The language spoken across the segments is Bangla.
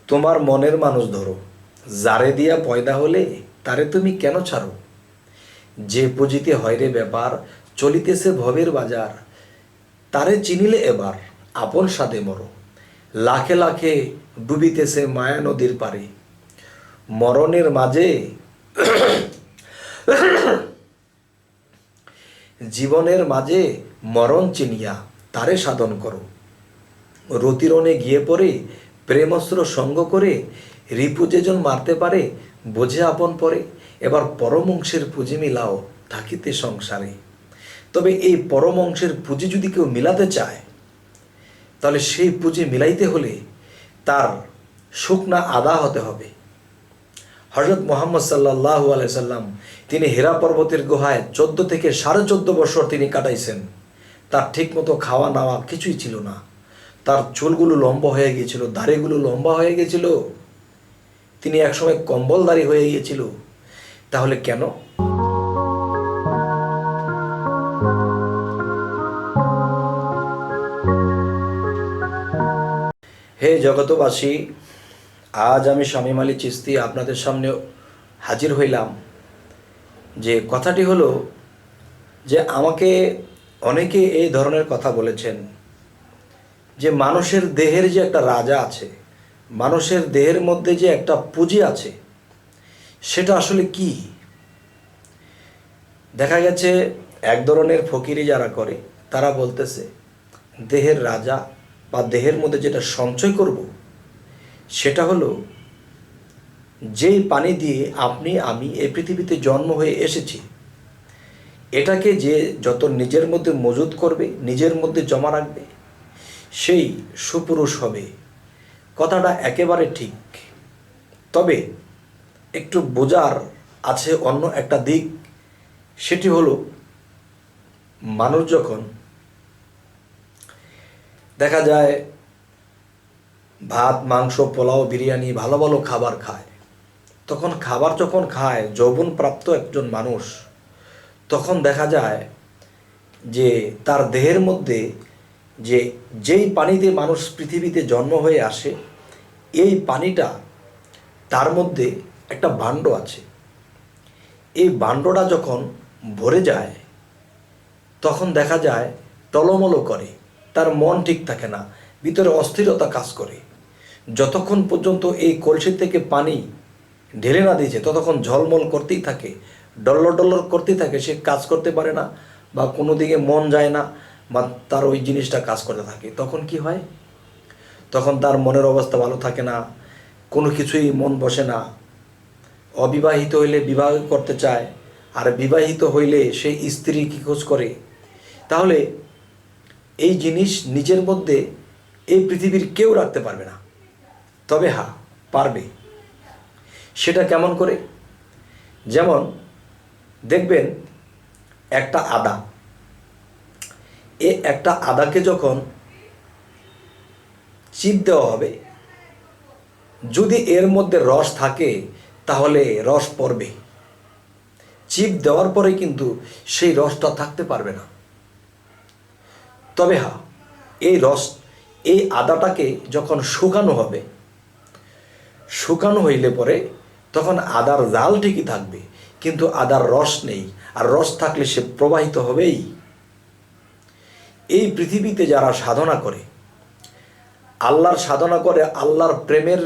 তোমার মনের মানুষ ধরো, যারে দিয়া পয়দা হলে তারে তুমি কেন ছাড়ো? যে পুঁজিতে হয় রে ব্যাপার, চলিতেছে ভবের বাজার, তারে চিনিলে এবার আপন সাথে মরো। লাখে লাখে ডুবিতেছে মায়া নদীর পারে, মরণের মাঝে জীবনের মাঝে মরণ চিনিয়া তারে সাধন করো। রতিরণে গিয়ে পড়ে প্রেমস্ত্র সঙ্গ করে, রিপু যেজন মারতে পারে বোঝে আপন পরে। এবার পরম অংশের পুঁজি মিলাও থাকিতে সংসারে। তবে এই পরম অংশের পুঁজি যদি কেউ মিলাতে চায়, তাহলে সেই পুঁজি মিলাইতে হলে তার শুকনা আদা হতে হবে। হযরত মুহাম্মদ সাল্লাল্লাহু আলাইহি সাল্লাম তিনি হেরা পর্বতের গুহায় 14 থেকে 14.5 বছর তিনি কাটাইছেন। তার ঠিকমতো খাওয়া নাওয়া কিছুই ছিল না। তার চুলগুলো লম্বা হয়ে গিয়েছিল, দাড়িগুলো লম্বা হয়ে গিয়েছিল, তিনি একসময় কম্বলদারি হয়ে গিয়েছিল। তাহলে কেন? হে জগতবাসী, আজ আমি শামীম আলী চিশতি আপনাদের সামনে হাজির হইলাম। যে কথাটি হলো যে আমাকে অনেকে এই ধরনের কথা বলেছেন যে মানুষের দেহের যে একটা রাজা আছে, মানুষের দেহের মধ্যে যে একটা পুঁজি আছে, সেটা আসলে কি? দেখা গেছে এক ধরনের ফকিরি যারা করে তারা বলতেছে দেহের রাজা বা দেহের মধ্যে যেটা সঞ্চয় করব সেটা হলো যেই পানি দিয়ে আপনি আমি এই পৃথিবীতে জন্ম হয়ে এসেছি, এটাকে যে যত নিজের মধ্যে মজুত করবে, নিজের মধ্যে জমা রাখবে, সেই সুপুরুষ হবে। কথাটা একেবারে ঠিক। তবে একটু বোঝার আছে অন্য একটা দিক। সেটি হলো মানুষ যখন দেখা যায় ভাত, মাংস, পোলাও, বিরিয়ানি, ভালো ভালো খাবার খায়, তখন খাবার যখন খায় যৌবনপ্রাপ্ত একজন মানুষ, তখন দেখা যায় যে তার দেহের মধ্যে যেই পানিতে মানুষ পৃথিবীতে জন্ম হয়ে আসে, এই পানিটা তার মধ্যে একটা ভাণ্ড আছে। এই ভাণ্ডটা যখন ভরে যায় তখন দেখা যায় টলমলো করে, তার মন ঠিক থাকে না, ভিতরে অস্থিরতা কাজ করে। যতক্ষণ পর্যন্ত এই কলসি থেকে পানি ঢেলে না দিয়েছে ততক্ষণ ঝলমল করতেই থাকে, ডল্লর ডল্লর করতেই থাকে, সে কাজ করতে পারে না বা কোনো দিকে মন যায় না বা তার ওই জিনিসটা কাজ করতে থাকে। তখন কি হয়? তখন তার মনের অবস্থা ভালো থাকে না, কোনো কিছুই মন বসে না। অবিবাহিত হইলে বিবাহ করতে চায়, আর বিবাহিত হইলে সেই স্ত্রী কি খোঁজ করে। তাহলে এই জিনিস নিজের মধ্যে এই পৃথিবীর কেউ রাখতে পারবে না। তবে হ্যাঁ, পারবে। সেটা কেমন করে? যেমন দেখবেন একটা আদা, একটা আদাকে যখন চিপ দেওয়া হবে, যদি এর মধ্যে রস থাকে তাহলে রস পড়বে। চিপ দেওয়ার পরে কিন্তু সেই রসটা থাকতে পারবে না। তবে হ্যাঁ, এই আদাটাকে যখন শুকানো হবে, শুকানো হইলে পরে তখন আদার জাল ঠিকই থাকবে, কিন্তু আদার রস নেই। আর রস থাকলে সে প্রবাহিত হবেই। এই পৃথিবীতে যারা সাধনা করে, আল্লাহর সাধনা করে, আল্লাহর প্রেমের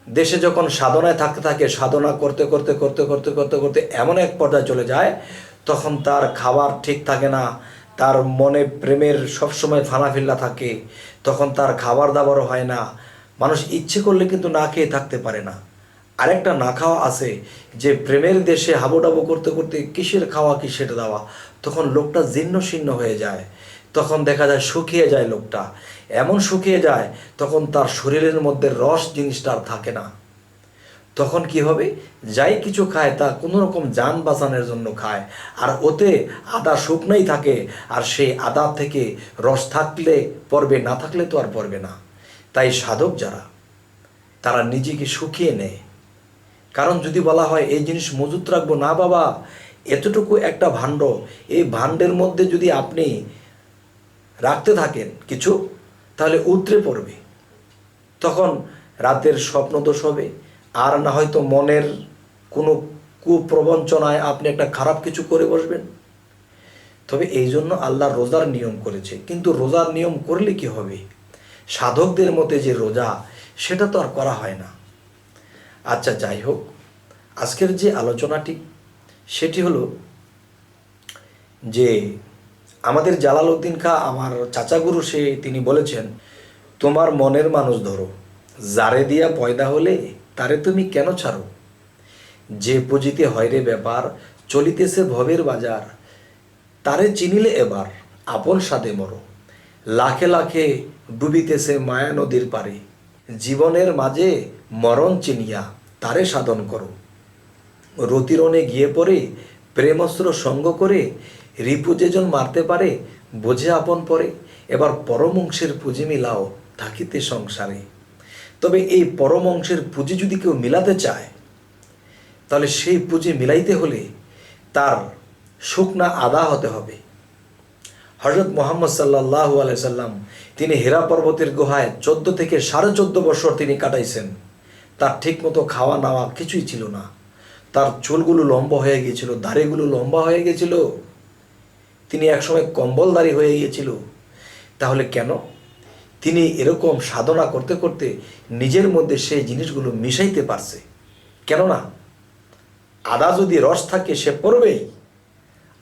দেশে যখন সাধনায় থাকতে থাকে, সাধনা করতে করতে করতে করতে করতে করতে এমন এক পর্যায়ে চলে যায়, তখন তার খাবার ঠিক থাকে না, তার মনে প্রেমের সবসময় ফানাফিল্লা থাকে, তখন তার খাবার দাবারও হয় না। মানুষ ইচ্ছে করলে কিন্তু না খেয়ে থাকতে পারে না। আরেকটা না খাওয়া আছে যে প্রেমের দেশে হাবুডাবু করতে করতে কিসের খাওয়া কিসের দাওয়া, তখন লোকটা জীর্ণ শীর্ণ হয়ে যায়, তখন দেখা যায় শুকিয়ে যায় লোকটা, এমন শুকিয়ে যায় তখন তার শরীরের মধ্যে রস জিনিসটা আর থাকে না। তখন কি হবে? যাই কিছু খায় তা কোনো রকম যান বাঁচানোর জন্য খায়, আর ওতে আদা শুকনাই থাকে, আর সেই আদা থেকে রস থাকলে পড়বে, না থাকলে তো আর পড়বে না। তাই সাধক যারা, তারা নিজেকে শুকিয়ে নেয়। কারণ যদি বলা হয় এই জিনিস মজুত রাখবো না, বাবা এতটুকু একটা ভাণ্ড, এই ভাণ্ডের মধ্যে যদি আপনি রাখতে থাকেন কিছু, তাহলে উতরে পড়বে। তখন রাতের স্বপ্নদোষ হবে, আর না হয়তো মনের কোনো কুপ্রবঞ্চনায় আপনি একটা খারাপ কিছু করে বসবেন। তবে এই জন্য আল্লাহ রোজার নিয়ম করেছে। কিন্তু রোজার নিয়ম করলে কি হবে? সাধকদের মতে যে রোজা, সেটা তো আর করা হয় না। আচ্ছা, যাই হোক, আজকের যে আলোচনাটি সেটি হলো যে আমাদের জালালউদ্দিন খাঁ, আমার চাচাগুরু, তিনি বলেছেন, তোমার মনের মানুষ ধরো, যারে দিয়া পয়দা হলে তারে তুমি কেন ছাড়ো? যে পুঁজিতে হয় রে ব্যাপার, চলিতেছে ভবের বাজার, তারে চিনিলে এবার আপন সাথে মরো। লাখে লাখে ডুবিতেছে মায়া নদীর পারে, জীবনের মাঝে মরণ চিনিয়া তারে সাধন করো। রতিরণে গিয়ে পড়ে প্রেমস্ত্র সঙ্গ করে, রিপু যেজন মারতে পারে বোঝে আপন পরে, এবার পরমংশের পুঁজি মিলাও থাকিতে সংসারে। তবে এই পরমংশের পুঁজি যদি কেউ মিলাতে চায়, তাহলে সেই পুঁজি মিলাইতে হলে তার শুকনা আদা হতে হবে। হযরত মুহাম্মদ সাল্লাল্লাহু আলাইহি সাল্লাম, তিনি হেরা পর্বতের গুহায় 14 থেকে 14.5 বছর তিনি কাটাইছেন। তার ঠিকমতো খাওয়া নাওয়া কিছুই ছিল না। তার চুলগুলো লম্বা হয়ে গিয়েছিল, দাড়িগুলো লম্বা হয়ে গেছিল, তিনি একসময় কম্বলদারি হয়ে গিয়েছিল। তাহলে কেন? তিনি এরকম সাধনা করতে করতে নিজের মধ্যে সেই জিনিসগুলো মিশাইতে পারছে। কেননা আদা যদি রস থাকে সে পড়বেই,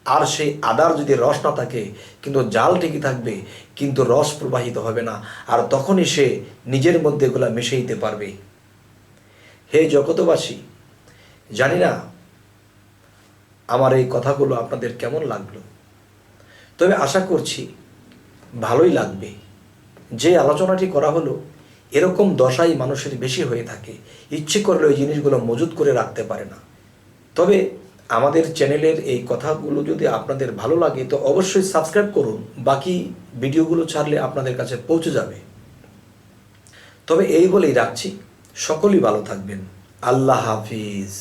আর সেই আদার যদি রস না থাকে কিন্তু জাল ঠিকই থাকবে, কিন্তু রস প্রবাহিত হবে না, আর তখনই সে নিজের মধ্যে এগুলা মিশাইতে পারবে। হে জগতবাসী, জানি না আমার এই কথাগুলো আপনাদের কেমন লাগলো, তবে আশা করছি ভালোই লাগবে। যে আলোচনাটি করা হলো, এরকম দশাই মানুষের বেশি হয়ে থাকে, ইচ্ছে করলে ওই জিনিসগুলো মজুত করে রাখতে পারে না। তবে আমাদের চ্যানেলের এই কথাগুলো যদি আপনাদের ভালো লাগে তো অবশ্যই সাবস্ক্রাইব করুন, বাকি ভিডিওগুলো ছাড়লে আপনাদের কাছে পৌঁছে যাবে। তবে এই বলেই রাখছি, সকলেই ভালো থাকবেন। আল্লাহ হাফিজ।